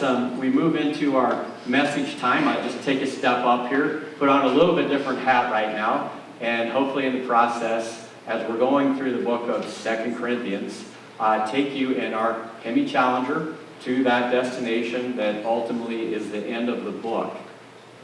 We move into our message time, I just take a step up here, put on a little bit different hat right now, and hopefully in the process, as we're going through the book of 2 Corinthians, take you in our Hemi Challenger to that destination that ultimately is the end of the book.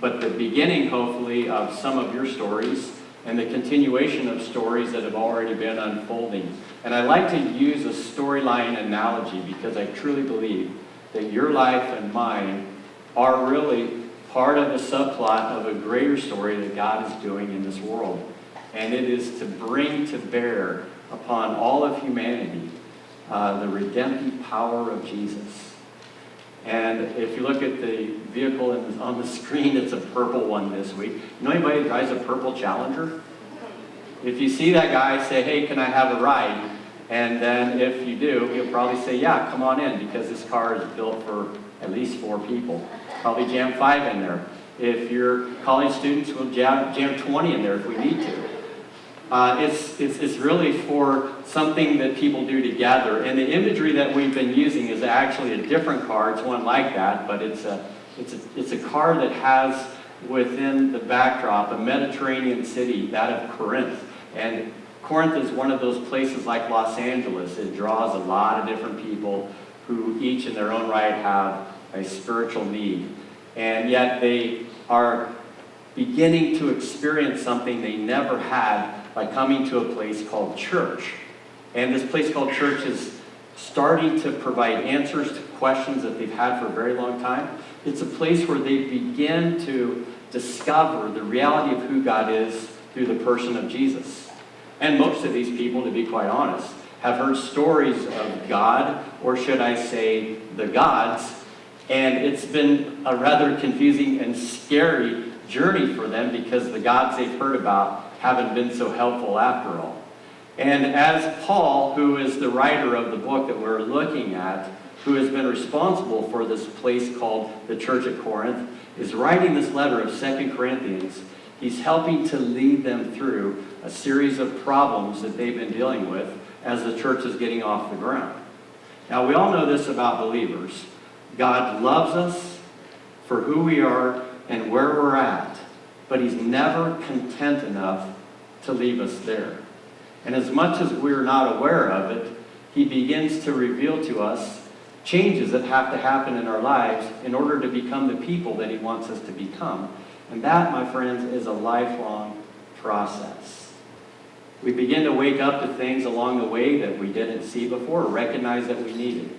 But the beginning, hopefully, of some of your stories and the continuation of stories that have already been unfolding. And I like to use a storyline analogy because I truly believe that your life and mine are really part of a subplot of a greater story that God is doing in this world. And it is to bring to bear upon all of humanity the redemptive power of Jesus. And if you look at the vehicle on the screen, it's a purple one this week. You know anybody who drives a purple Challenger? If you see that guy, say, hey, can I have a ride? And then if you do, he'll probably say, yeah, come on in, because this car is built for at least 4 people. Probably jam 5 in there. If you're college students, we'll jam 20 in there if we need to. It's really for something that people do together. And the imagery that we've been using is actually a different car. It's one like that, but it's a car that has within the backdrop a Mediterranean city, that of Corinth. And Corinth is one of those places like Los Angeles. It draws a lot of different people who each in their own right have a spiritual need. And yet they are beginning to experience something they never had by coming to a place called church. And this place called church is starting to provide answers to questions that they've had for a very long time. It's a place where they begin to discover the reality of who God is through the person of Jesus. And most of these people, to be quite honest, have heard stories of God, or should I say, the gods, and it's been a rather confusing and scary journey for them because the gods they've heard about haven't been so helpful after all. And as Paul, who is the writer of the book that we're looking at, who has been responsible for this place called the Church at Corinth, is writing this letter of 2 Corinthians, he's helping to lead them through a series of problems that they've been dealing with as the church is getting off the ground. Now, we all know this about believers. God loves us for who we are and where we're at, but he's never content enough to leave us there. And as much as we're not aware of it, he begins to reveal to us changes that have to happen in our lives in order to become the people that he wants us to become. And that, my friends, is a lifelong process. We begin to wake up to things along the way that we didn't see before, or recognize that we needed.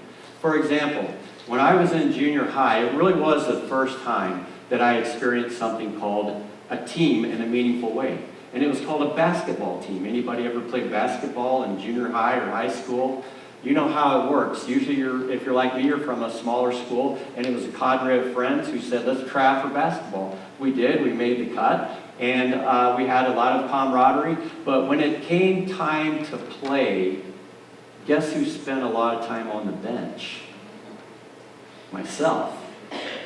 For example, when I was in junior high, it really was the first time that I experienced something called a team in a meaningful way. And it was called a basketball team. Anybody ever played basketball in junior high or high school? You know how it works. Usually, if you're like me, you're from a smaller school, and it was a cadre of friends who said, let's try out for basketball. We did. We made the cut, and we had a lot of camaraderie. But when it came time to play, guess who spent a lot of time on the bench? Myself.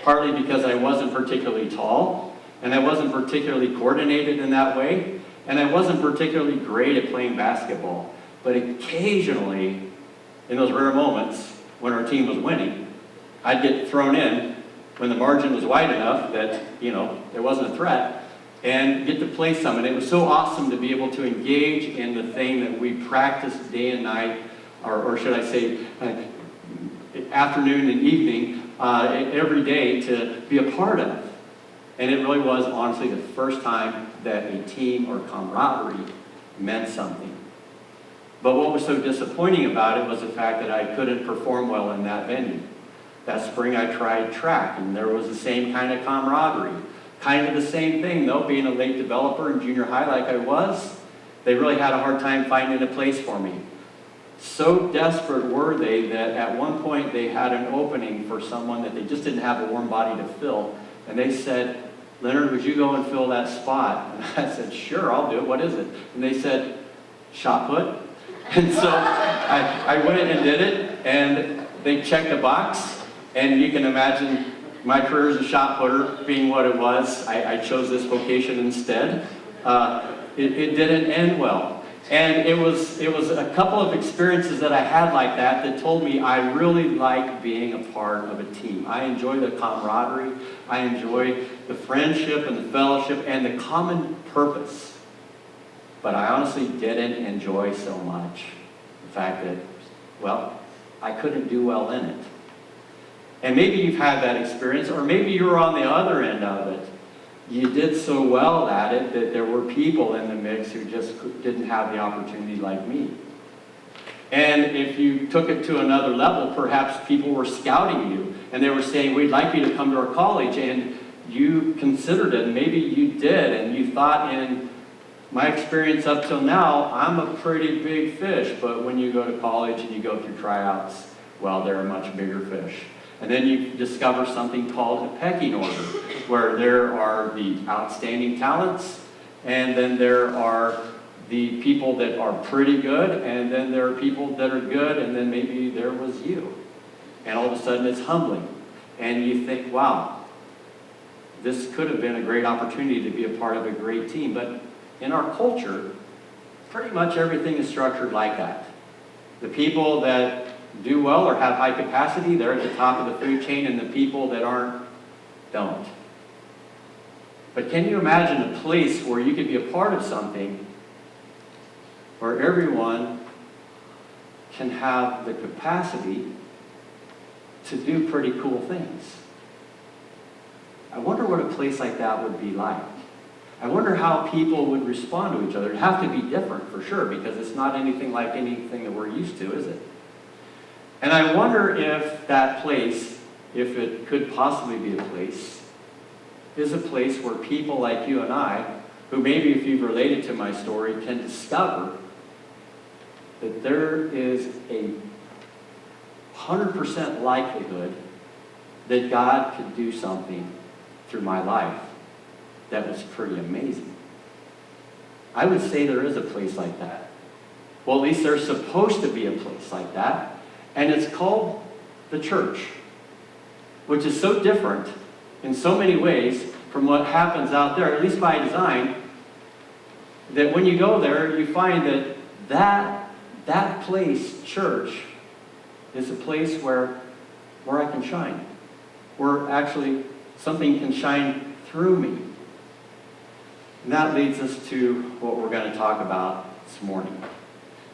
Partly because I wasn't particularly tall, and I wasn't particularly coordinated in that way, and I wasn't particularly great at playing basketball. But occasionally, in those rare moments when our team was winning, I'd get thrown in when the margin was wide enough that, there wasn't a threat, and get to play some. And it was so awesome to be able to engage in the thing that we practiced day and night, or should I say, afternoon and evening, every day to be a part of. And it really was, honestly, the first time that a team or camaraderie meant something. But what was so disappointing about it was the fact that I couldn't perform well in that venue. That spring I tried track, and there was the same kind of camaraderie. Kind of the same thing, though, being a late developer in junior high like I was, they really had a hard time finding a place for me. So desperate were they that at one point they had an opening for someone that they just didn't have a warm body to fill. And they said, Leonard, would you go and fill that spot? And I said, sure, I'll do it. What is it? And they said, shot put. And so I went and did it, and they checked the box. And you can imagine my career as a shot putter being what it was. I chose this vocation instead. It didn't end well. And it was a couple of experiences that I had like that told me I really like being a part of a team. I enjoy the camaraderie. I enjoy the friendship and the fellowship and the common purpose. But I honestly didn't enjoy so much the fact that, well, I couldn't do well in it. And maybe you've had that experience, or maybe you're on the other end of it. You did so well at it that there were people in the mix who just didn't have the opportunity like me. And if you took it to another level, perhaps people were scouting you, and they were saying, we'd like you to come to our college, and you considered it, and maybe you did, and you thought, in my experience up till now, I'm a pretty big fish, but when you go to college and you go through tryouts, well, they're a much bigger fish. And then you discover something called a pecking order, where there are the outstanding talents, and then there are the people that are pretty good, and then there are people that are good, and then maybe there was you. And all of a sudden it's humbling. And you think, wow, this could have been a great opportunity to be a part of a great team. But in our culture, pretty much everything is structured like that. The people that do well or have high capacity, they're at the top of the food chain, and the people that aren't, don't. But can you imagine a place where you could be a part of something where everyone can have the capacity to do pretty cool things? I wonder what a place like that would be like. I wonder how people would respond to each other. It'd have to be different for sure, because it's not anything like anything that we're used to, is it? And I wonder if that place, if it could possibly be a place, is a place where people like you and I, who maybe if you've related to my story, can discover that there is a 100% likelihood that God could do something through my life that was pretty amazing. I would say there is a place like that. Well, at least there's supposed to be a place like that. And it's called the church, which is so different in so many ways from what happens out there, at least by design, that when you go there, you find that place, church, is a place where I can shine, where actually something can shine through me. And that leads us to what we're going to talk about this morning.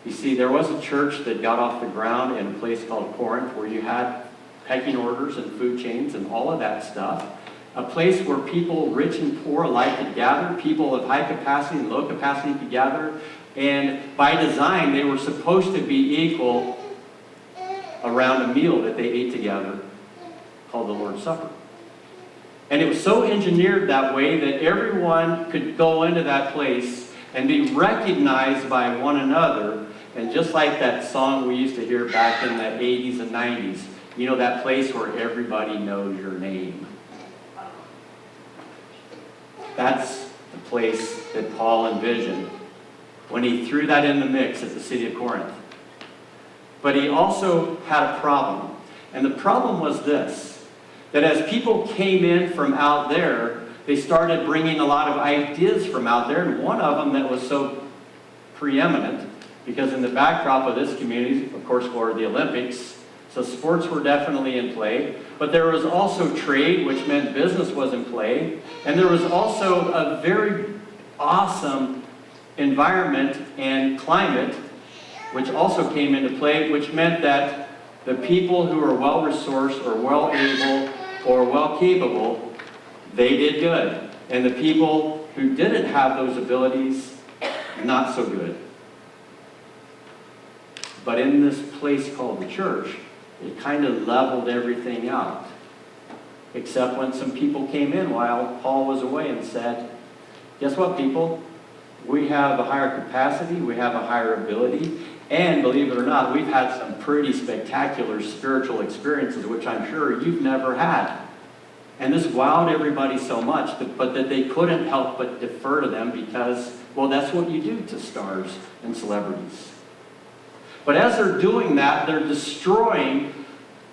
You see, there was a church that got off the ground in a place called Corinth, where you had pecking orders and food chains and all of that stuff. A place where people, rich and poor alike, could gather. People of high capacity and low capacity could gather. And by design, they were supposed to be equal around a meal that they ate together called the Lord's Supper. And it was so engineered that way that everyone could go into that place and be recognized by one another. And just like that song we used to hear back in the 80s and 90s, you know, that place where everybody knows your name. That's the place that Paul envisioned when he threw that in the mix at the city of Corinth. But he also had a problem. And the problem was this, that as people came in from out there, they started bringing a lot of ideas from out there. And one of them that was so preeminent, because in the backdrop of this community, of course, were the Olympics, so sports were definitely in play. But there was also trade, which meant business was in play. And there was also a very awesome environment and climate, which also came into play, which meant that the people who were well-resourced or well-able or well-capable, they did good. And the people who didn't have those abilities, not so good. But in this place called the church, it kind of leveled everything out. Except when some people came in while Paul was away and said, guess what, people? We have a higher capacity, we have a higher ability, and believe it or not, we've had some pretty spectacular spiritual experiences, which I'm sure you've never had. And this wowed everybody so much, but that they couldn't help but defer to them because, well, that's what you do to stars and celebrities. But as they're doing that, they're destroying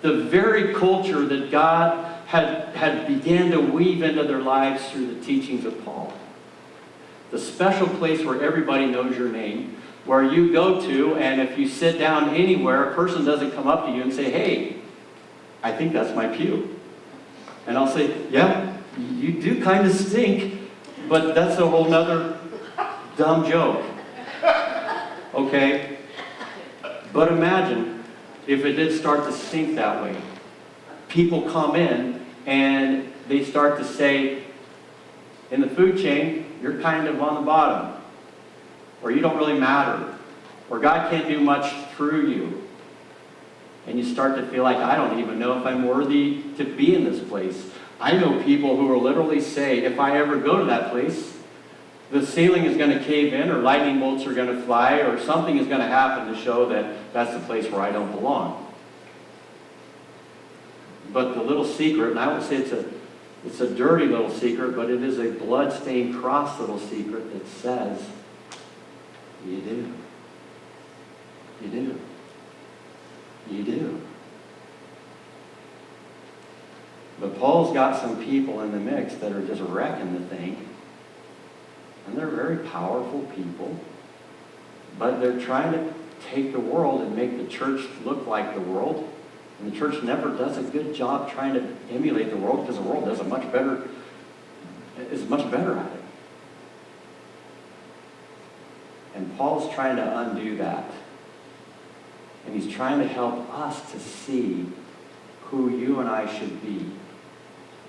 the very culture that God had began to weave into their lives through the teachings of Paul. The special place where everybody knows your name, where you go to, and if you sit down anywhere, a person doesn't come up to you and say, hey, I think that's my pew. And I'll say, yeah, you do kind of stink, but that's a whole nother dumb joke. Okay? But imagine if it did start to stink that way. People come in and they start to say, in the food chain, you're kind of on the bottom, or you don't really matter, or God can't do much through you. And you start to feel like, I don't even know if I'm worthy to be in this place. I know people who will literally say, if I ever go to that place, the ceiling is going to cave in, or lightning bolts are going to fly, or something is going to happen to show that that's the place where I don't belong. But the little secret, and I would say it's a dirty little secret, but it is a blood-stained cross little secret that says, you do. You do. You do. But Paul's got some people in the mix that are just wrecking the thing. And they're very powerful people. But they're trying to take the world and make the church look like the world. And the church never does a good job trying to emulate the world, because the world is much better at it. And Paul's trying to undo that. And he's trying to help us to see who you and I should be.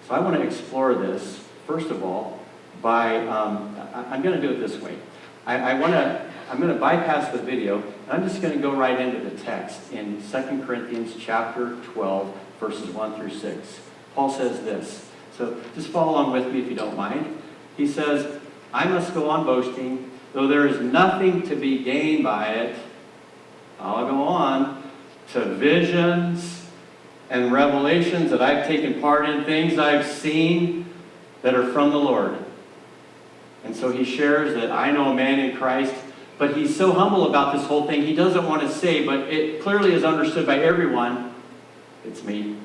So I want to explore this, first of all, by, I'm going to do it this way. I'm going to bypass the video, and I'm just going to go right into the text in 2 Corinthians chapter 12, verses 1 through 6. Paul says this. So just follow along with me if you don't mind. He says, I must go on boasting, though there is nothing to be gained by it. I'll go on to visions and revelations that I've taken part in, things I've seen that are from the Lord. And so he shares that I know a man in Christ, but he's so humble about this whole thing, he doesn't want to say, but it clearly is understood by everyone, it's me,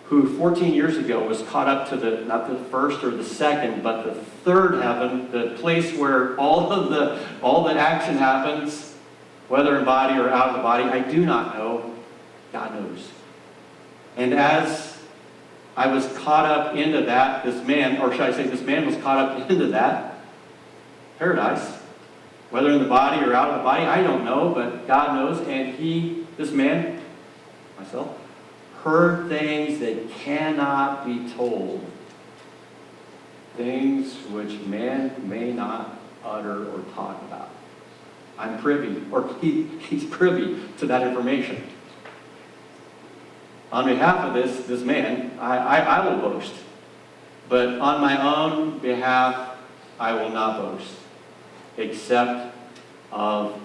who 14 years ago was caught up to not the first or the second, but the third heaven, the place where all the action happens, whether in body or out of the body. I do not know. God knows. And as I was caught up into that, this man was caught up into that paradise, whether in the body or out of the body, I don't know, but God knows. And this man, myself, heard things that cannot be told, things which man may not utter or talk about. I'm privy, or he's privy to that information. On behalf of this man, I will boast. But on my own behalf, I will not boast, except of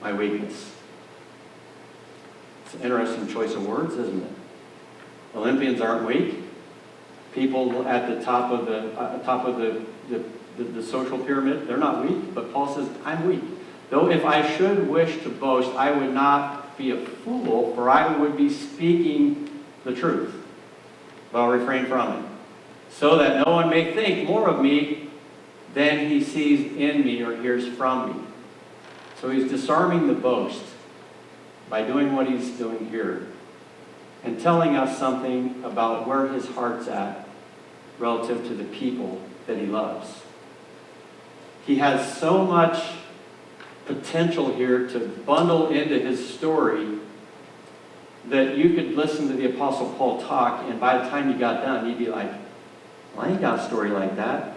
my weakness. It's an interesting choice of words, isn't it? Olympians aren't weak. People at the top of the social pyramid, they're not weak. But Paul says, I'm weak. Though if I should wish to boast, I would not be a fool, for I would be speaking the truth. But I'll refrain from it, so that no one may think more of me than he sees in me or hears from me. So he's disarming the boast by doing what he's doing here and telling us something about where his heart's at relative to the people that he loves. He has so much potential here to bundle into his story that you could listen to the Apostle Paul talk, and by the time you got done, you'd be like, well, I ain't got a story like that.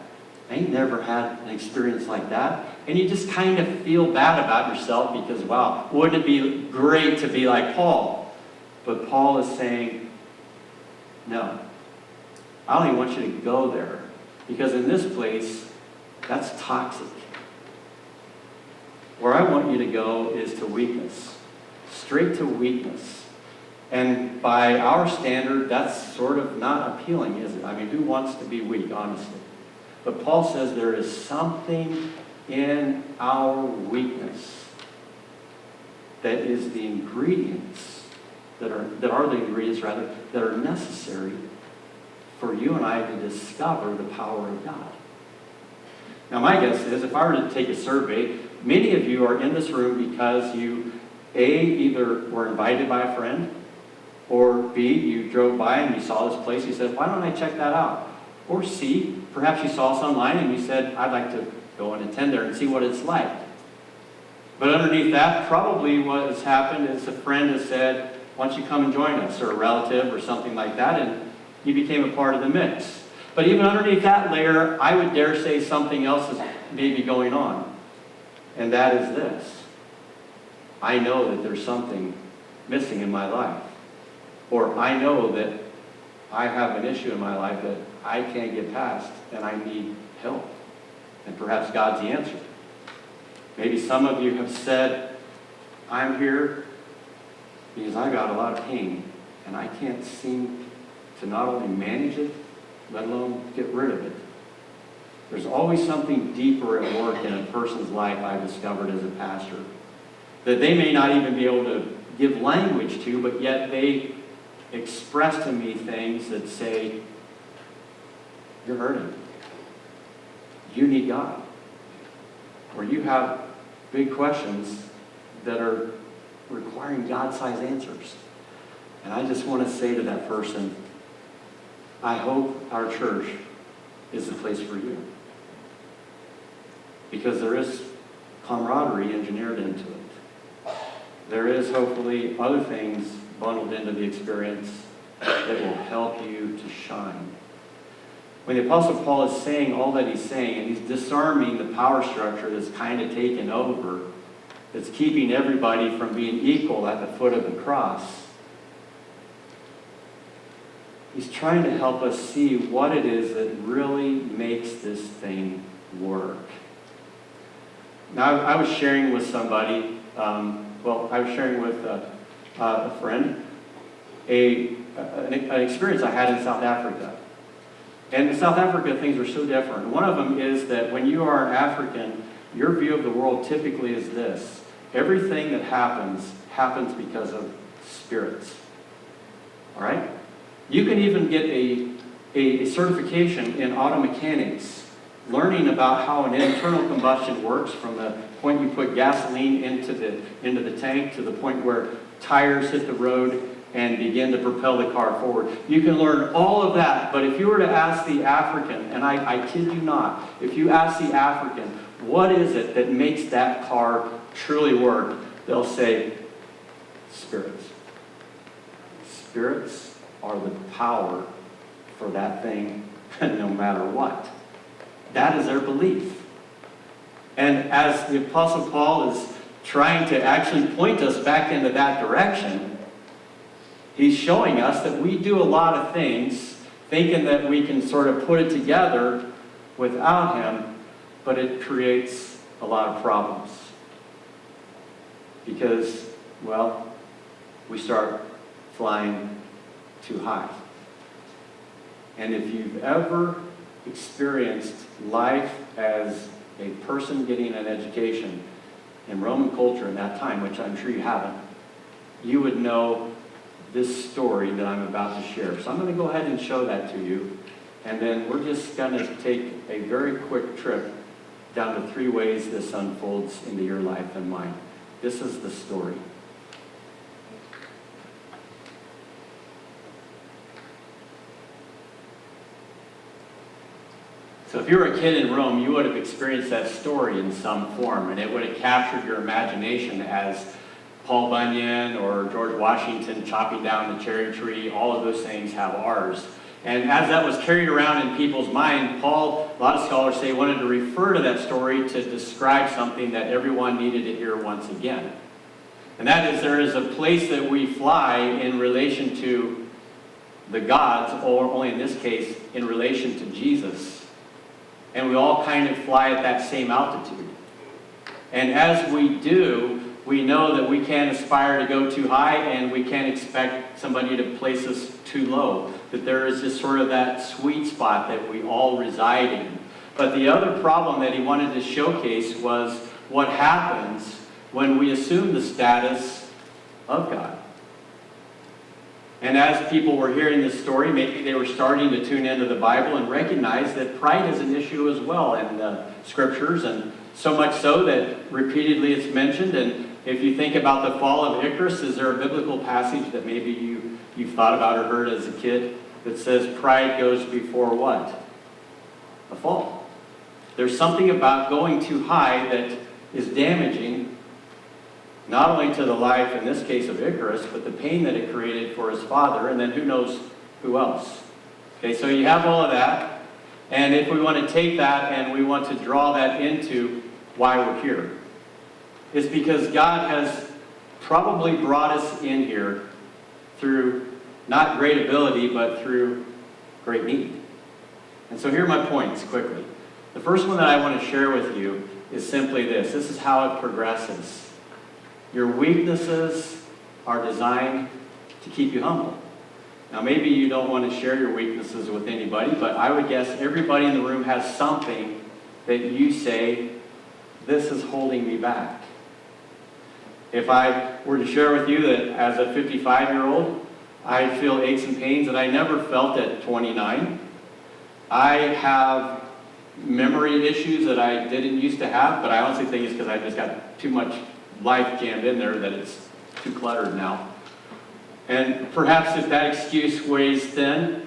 I ain't never had an experience like that. And you just kind of feel bad about yourself because, wow, wouldn't it be great to be like Paul? But Paul is saying, no, I don't even want you to go there, because in this place, that's toxic. Where I want you to go is to weakness, straight to weakness. And by our standard, that's sort of not appealing, is it? I mean, who wants to be weak, honestly? But Paul says there is something in our weakness that is the ingredients, that are the ingredients that are necessary for you and I to discover the power of God. Now, my guess is, if I were to take a survey many of you are in this room because you, A, either were invited by a friend, or B, you drove by and you saw this place, you said, why don't I check that out? Or C, perhaps you saw us online and you said, I'd like to go and attend there and see what it's like. But underneath that, probably what has happened is a friend has said, why don't you come and join us, or a relative or something like that, and you became a part of the mix. But even underneath that layer, I would dare say something else is maybe going on. And that is this. I know that there's something missing in my life. Or I know that I have an issue in my life that I can't get past and I need help. And perhaps God's the answer. Maybe some of you have said, I'm here because I got a lot of pain and I can't seem to not only manage it, let alone get rid of it. There's always something deeper at work in a person's life, I've discovered as a pastor, that they may not even be able to give language to, but yet they express to me things that say, you're hurting. You need God. Or you have big questions that are requiring God-sized answers. And I just want to say to that person, I hope our church is the place for you. Because there is camaraderie engineered into it. There is hopefully other things bundled into the experience that will help you to shine. When the Apostle Paul is saying all that he's saying, and he's disarming the power structure that's kind of taken over, that's keeping everybody from being equal at the foot of the cross, he's trying to help us see what it is that really makes this thing work. Now, I was sharing with somebody, I was sharing with a friend an experience I had in South Africa. And in South Africa, things are so different. One of them is that when you are an African, your view of the world typically is this. Everything that happens because of spirits. All right? You can even get a certification in auto mechanics, learning about how an internal combustion works from the point you put gasoline into the tank to the point where tires hit the road and begin to propel the car forward. You can learn all of that, but if you were to ask the African, and I kid you not, if you ask the African, what is it that makes that car truly work, they'll say, spirits. Spirits are the power for that thing no matter what. That is their belief. And as the Apostle Paul is trying to actually point us back into that direction, he's showing us that we do a lot of things thinking that we can sort of put it together without him, but it creates a lot of problems. Because, well, we start flying too high. And if you've ever experienced life as a person getting an education in Roman culture in that time, which I'm sure you haven't, you would know this story that I'm about to share. So I'm going to go ahead and show that to you, and then we're just going to take a very quick trip down to 3 ways this unfolds into your life and mine. This is the story. So if you were a kid in Rome, you would have experienced that story in some form, and it would have captured your imagination as Paul Bunyan or George Washington chopping down the cherry tree. All of those things have ours. And as that was carried around in people's mind, Paul, a lot of scholars say, wanted to refer to that story to describe something that everyone needed to hear once again. And that is, there is a place that we fly in relation to the gods, or only in this case, in relation to Jesus. And we all kind of fly at that same altitude. And as we do, we know that we can't aspire to go too high, and we can't expect somebody to place us too low. That there is just sort of that sweet spot that we all reside in. But the other problem that he wanted to showcase was what happens when we assume the status of God. And as people were hearing this story, maybe they were starting to tune into the Bible and recognize that pride is an issue as well in the scriptures, and so much so that repeatedly it's mentioned. And if you think about the fall of Icarus, is there a biblical passage that maybe you've thought about or heard as a kid that says pride goes before what? A fall. There's something about going too high that is damaging not only to the life, in this case of Icarus, but the pain that it created for his father, and then who knows who else. Okay, so you have all of that, and if we want to take that and we want to draw that into why we're here, it's because God has probably brought us in here through not great ability, but through great need. And so here are my points quickly. The first one that I want to share with you is simply this. This is how it progresses. Your weaknesses are designed to keep you humble. Now, maybe you don't want to share your weaknesses with anybody, but I would guess everybody in the room has something that you say, this is holding me back. If I were to share with you that as a 55-year-old, I feel aches and pains that I never felt at 29. I have memory issues that I didn't used to have, but I honestly think it's because I just got too much life jammed in there that it's too cluttered now. And perhaps if that excuse weighs thin,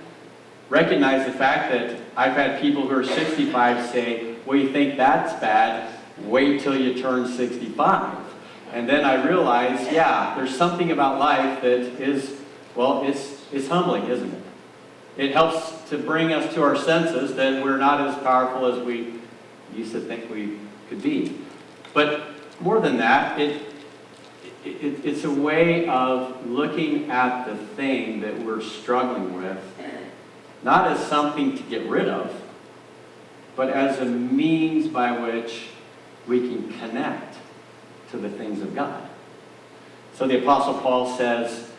recognize the fact that I've had people who are 65 say, well, you think that's bad, wait till you turn 65. And then I realize, yeah, there's something about life that is, well, it's humbling, isn't it? It helps to bring us to our senses that we're not as powerful as we used to think we could be. But more than that, it's a way of looking at the thing that we're struggling with, not as something to get rid of, but as a means by which we can connect to the things of God. So the Apostle Paul says,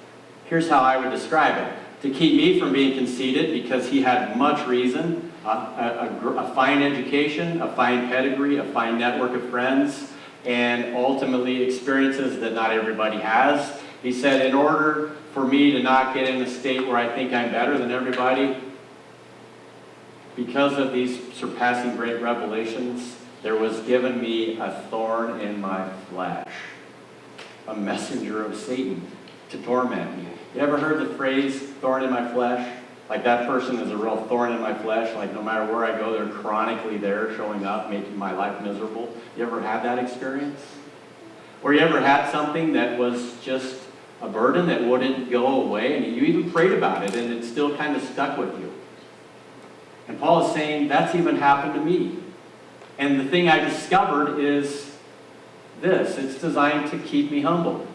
here's how I would describe it. To keep me from being conceited, because he had much reason, a fine education, a fine pedigree, a fine network of friends, and ultimately experiences that not everybody has. He said, in order for me to not get in a state where I think I'm better than everybody, because of these surpassing great revelations, there was given me a thorn in my flesh, a messenger of Satan to torment me. You ever heard the phrase, thorn in my flesh? Like that person is a real thorn in my flesh, like no matter where I go, they're chronically there, showing up, making my life miserable. You ever had that experience? Or you ever had something that was just a burden that wouldn't go away, and you even prayed about it, and it still kind of stuck with you? And Paul is saying, that's even happened to me. And the thing I discovered is this. It's designed to keep me humble.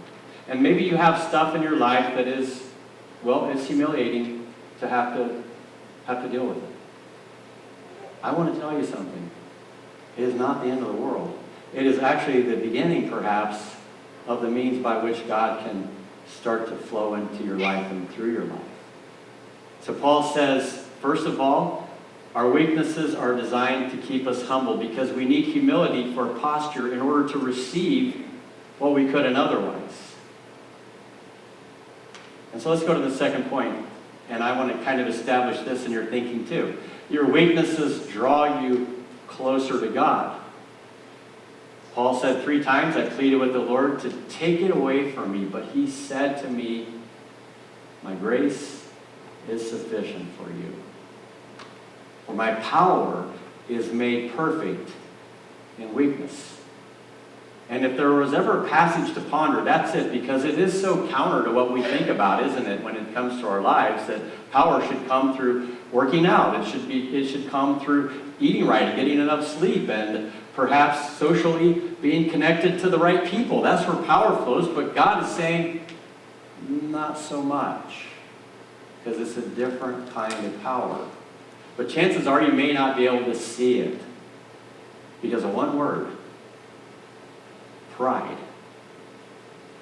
And maybe you have stuff in your life that is, well, it's humiliating to have to deal with it. I want to tell you something. It is not the end of the world. It is actually the beginning, perhaps, of the means by which God can start to flow into your life and through your life. So Paul says, first of all, our weaknesses are designed to keep us humble because we need humility for posture in order to receive what we couldn't otherwise. And so let's go to the second point. And I want to kind of establish this in your thinking too. Your weaknesses draw you closer to God. Paul said 3 times, I pleaded with the Lord to take it away from me, but he said to me, my grace is sufficient for you. For my power is made perfect in weakness. And if there was ever a passage to ponder, that's it, because it is so counter to what we think about, isn't it, when it comes to our lives, that power should come through working out. It should come through eating right and getting enough sleep and perhaps socially being connected to the right people. That's where power flows, but God is saying, not so much, because it's a different kind of power. But chances are you may not be able to see it because of one word. Pride.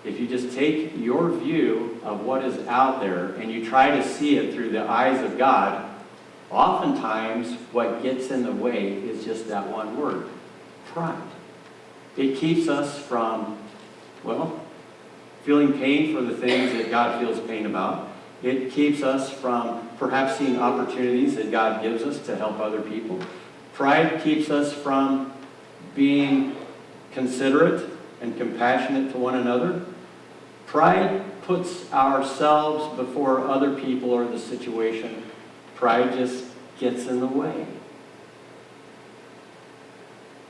If you just take your view of what is out there and you try to see it through the eyes of God, oftentimes what gets in the way is just that one word, pride. It keeps us from, well, feeling pain for the things that God feels pain about. It keeps us from perhaps seeing opportunities that God gives us to help other people. Pride keeps us from being considerate and compassionate to one another. Pride puts ourselves before other people or the situation. Pride just gets in the way.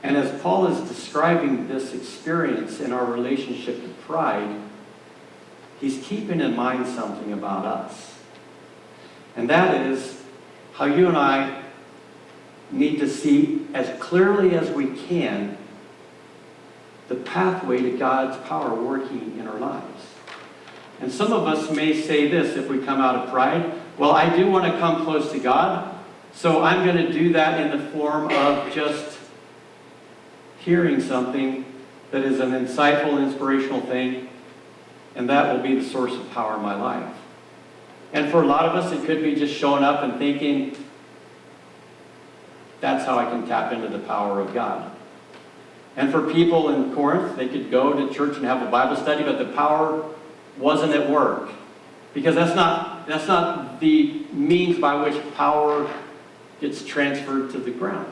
And as Paul is describing this experience in our relationship to pride, he's keeping in mind something about us. And that is how you and I need to see as clearly as we can the pathway to God's power working in our lives. And some of us may say this if we come out of pride, well, I do want to come close to God, so I'm going to do that in the form of just hearing something that is an insightful, inspirational thing, and that will be the source of power in my life. And for a lot of us, it could be just showing up and thinking, that's how I can tap into the power of God. And for people in Corinth, they could go to church and have a Bible study, but the power wasn't at work. Because that's not the means by which power gets transferred to the ground.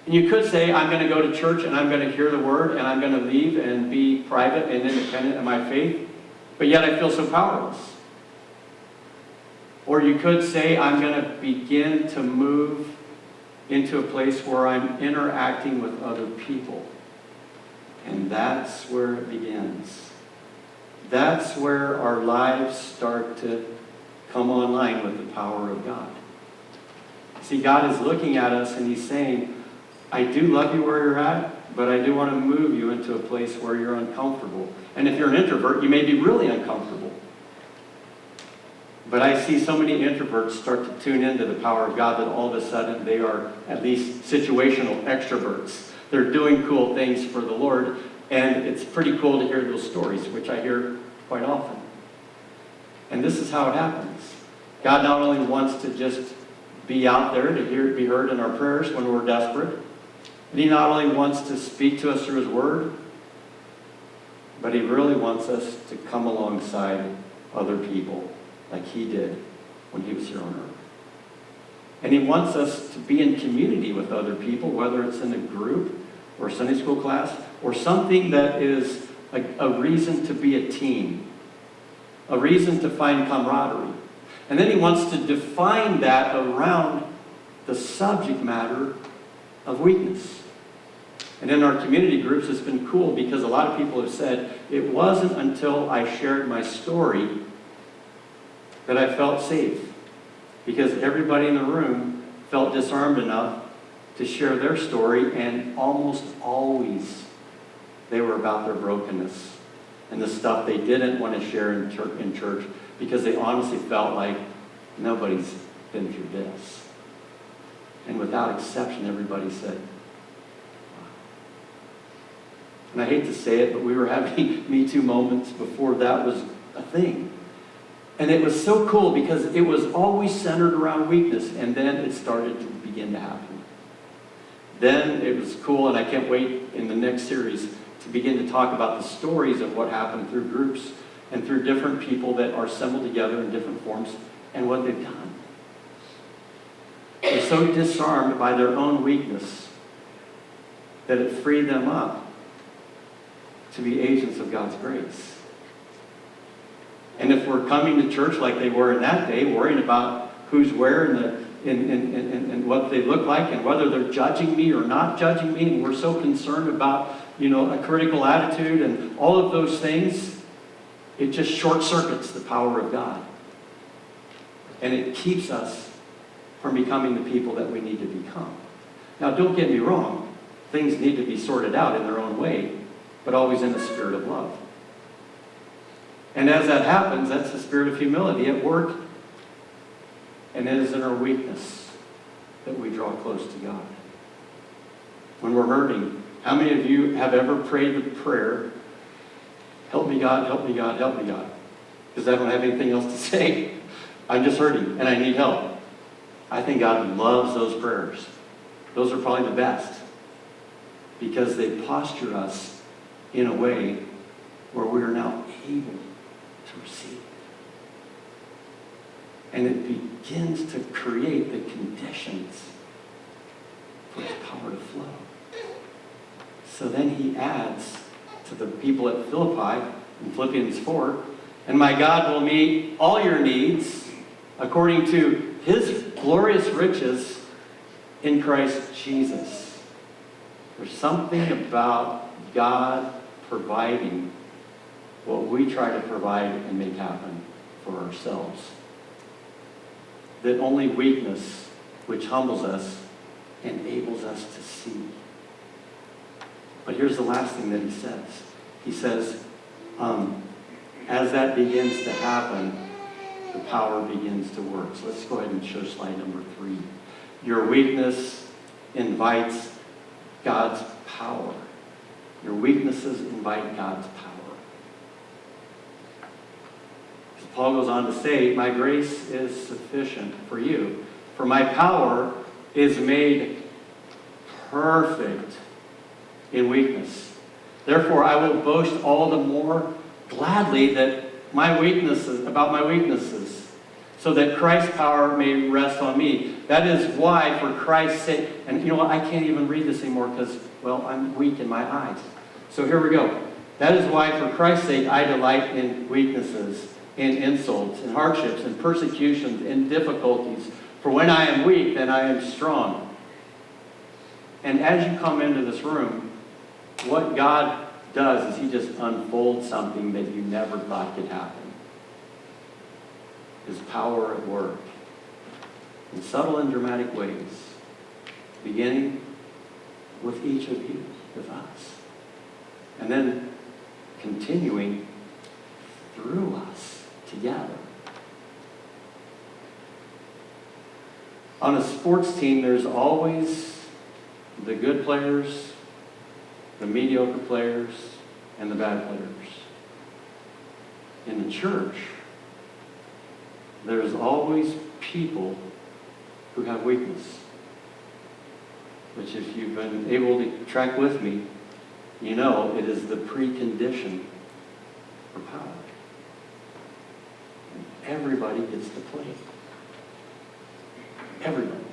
And you could say, I'm going to go to church and I'm going to hear the word and I'm going to leave and be private and independent in my faith, but yet I feel so powerless. Or you could say, I'm going to begin to move into a place where I'm interacting with other people. And that's where it begins. That's where our lives start to come online with the power of God. See, God is looking at us and he's saying, I do love you where you're at, but I do want to move you into a place where you're uncomfortable. And if you're an introvert, you may be really uncomfortable. But I see so many introverts start to tune into the power of God that all of a sudden they are at least situational extroverts. They're doing cool things for the Lord, and it's pretty cool to hear those stories, which I hear quite often. And this is how it happens. God not only wants to just be out there to be heard in our prayers when we're desperate, and he not only wants to speak to us through his word, but he really wants us to come alongside other people like he did when he was here on earth. And he wants us to be in community with other people, whether it's in a group or Sunday school class or something that is a reason to be a team, a reason to find camaraderie. And then he wants to define that around the subject matter of weakness. And in our community groups, it's been cool because a lot of people have said, it wasn't until I shared my story that I felt safe. Because everybody in the room felt disarmed enough to share their story, and almost always they were about their brokenness and the stuff they didn't want to share in church because they honestly felt like nobody's been through this. And without exception, everybody said, wow. And I hate to say it, but we were having Me Too moments before that was a thing. And it was so cool because it was always centered around weakness, and then it started to begin to happen. Then it was cool, and I can't wait in the next series to begin to talk about the stories of what happened through groups and through different people that are assembled together in different forms and what they've done. They're so disarmed by their own weakness that it freed them up to be agents of God's grace. And if we're coming to church like they were in that day, worrying about who's where and what they look like and whether they're judging me or not judging me, and we're so concerned about, a critical attitude and all of those things, it just short circuits the power of God. And it keeps us from becoming the people that we need to become. Now, don't get me wrong. Things need to be sorted out in their own way, but always in the spirit of love. And as that happens, that's the spirit of humility at work. And it is in our weakness that we draw close to God. When we're hurting, how many of you have ever prayed the prayer, help me God, help me God, help me God? Because I don't have anything else to say. I'm just hurting and I need help. I think God loves those prayers. Those are probably the best. Because they posture us in a way where we are now able to receive. And it begins to create the conditions for his power to flow. So then he adds to the people at Philippi in Philippians 4, and my God will meet all your needs according to his glorious riches in Christ Jesus. There's something about God providing what we try to provide and make happen for ourselves. That only weakness, which humbles us, enables us to see. But here's the last thing that he says. He says, as that begins to happen, the power begins to work. So let's go ahead and show slide number 3. Your weakness invites God's power. Your weaknesses invite God's power. As Paul goes on to say, my grace is sufficient for you, for my power is made perfect in weakness. Therefore, I will boast all the more gladly that about my weaknesses, so that Christ's power may rest on me. That is why, for Christ's sake, and you know what, I can't even read this anymore because, well, I'm weak in my eyes. So here we go. That is why, for Christ's sake, I delight in weaknesses, in insults, in hardships, in persecutions, in difficulties. For when I am weak, then I am strong. And as you come into this room, what God does is he just unfolds something that you never thought could happen. His power at work in subtle and dramatic ways, beginning with each of you, with us, and then continuing through us together. On a sports team, there's always the good players, the mediocre players, and the bad players. In the church, there's always people who have weakness. Which, if you've been able to track with me, you know it is the precondition for power. And everybody gets to play. Everybody.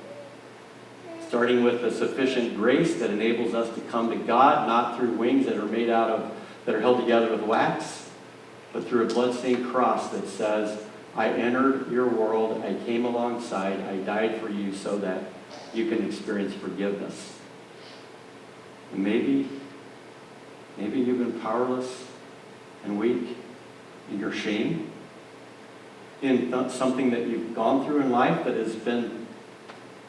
Starting with a sufficient grace that enables us to come to God, not through wings that are held together with wax, but through a bloodstained cross that says, I entered your world, I came alongside, I died for you so that you can experience forgiveness. And maybe you've been powerless and weak in your shame, in something that you've gone through in life that has been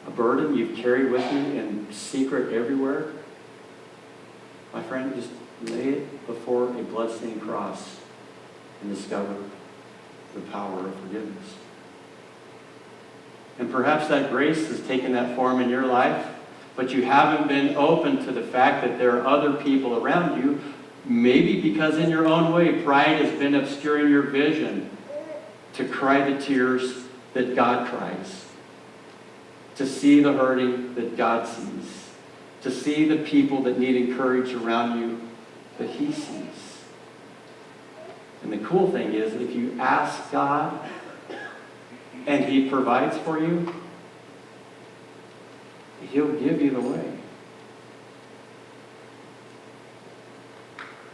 a burden you've carried with you in secret everywhere. My friend, just lay it before a bloodstained cross and discover the power of forgiveness. And perhaps that grace has taken that form in your life, but you haven't been open to the fact that there are other people around you, maybe because in your own way, pride has been obscuring your vision to cry the tears that God cries, to see the hurting that God sees, to see the people that need encouragement around you that he sees. And the cool thing is, if you ask God and he provides for you, he'll give you the way.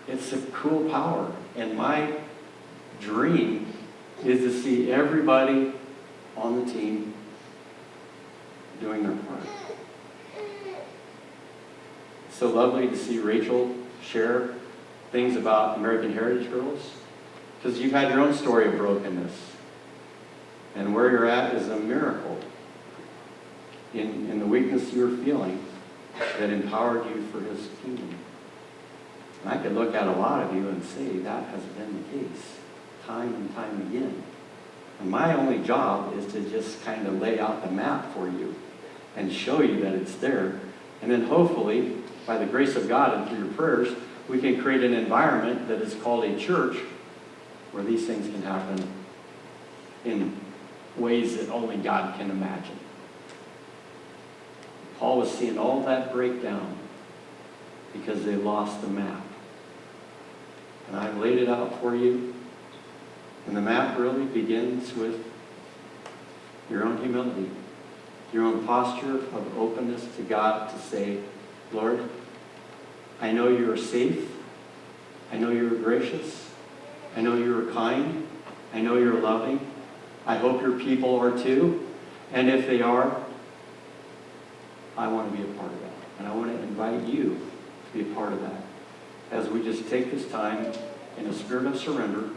It's a cool power. And my dream is to see everybody on the team doing their part. It's so lovely to see Rachel share things about American Heritage Girls, because you've had your own story of brokenness. And where you're at is a miracle in the weakness you were feeling that empowered you for his kingdom. And I could look at a lot of you and say that has been the case time and time again. And my only job is to just kind of lay out the map for you and show you that it's there. And then hopefully, by the grace of God and through your prayers, we can create an environment that is called a church where these things can happen in ways that only God can imagine. Paul was seeing all that break down because they lost the map. And I've laid it out for you. And the map really begins with your own humility, your own posture of openness to God to say, Lord, I know you are safe. I know you are gracious. I know you are kind. I know you're loving. I hope your people are too. And if they are, I want to be a part of that. And I want to invite you to be a part of that. As we just take this time in a spirit of surrender,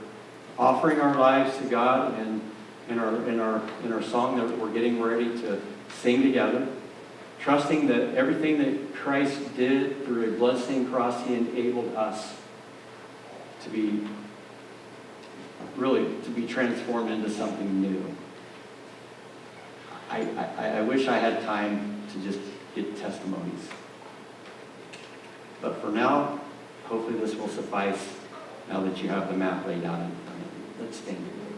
offering our lives to God and in our song that we're getting ready to sing together, trusting that everything that Christ did through a bloodstained cross, he enabled us to be transformed into something new. I wish I had time to just get testimonies. But for now, hopefully this will suffice now that you have the map laid out in front of you. Let's stand together.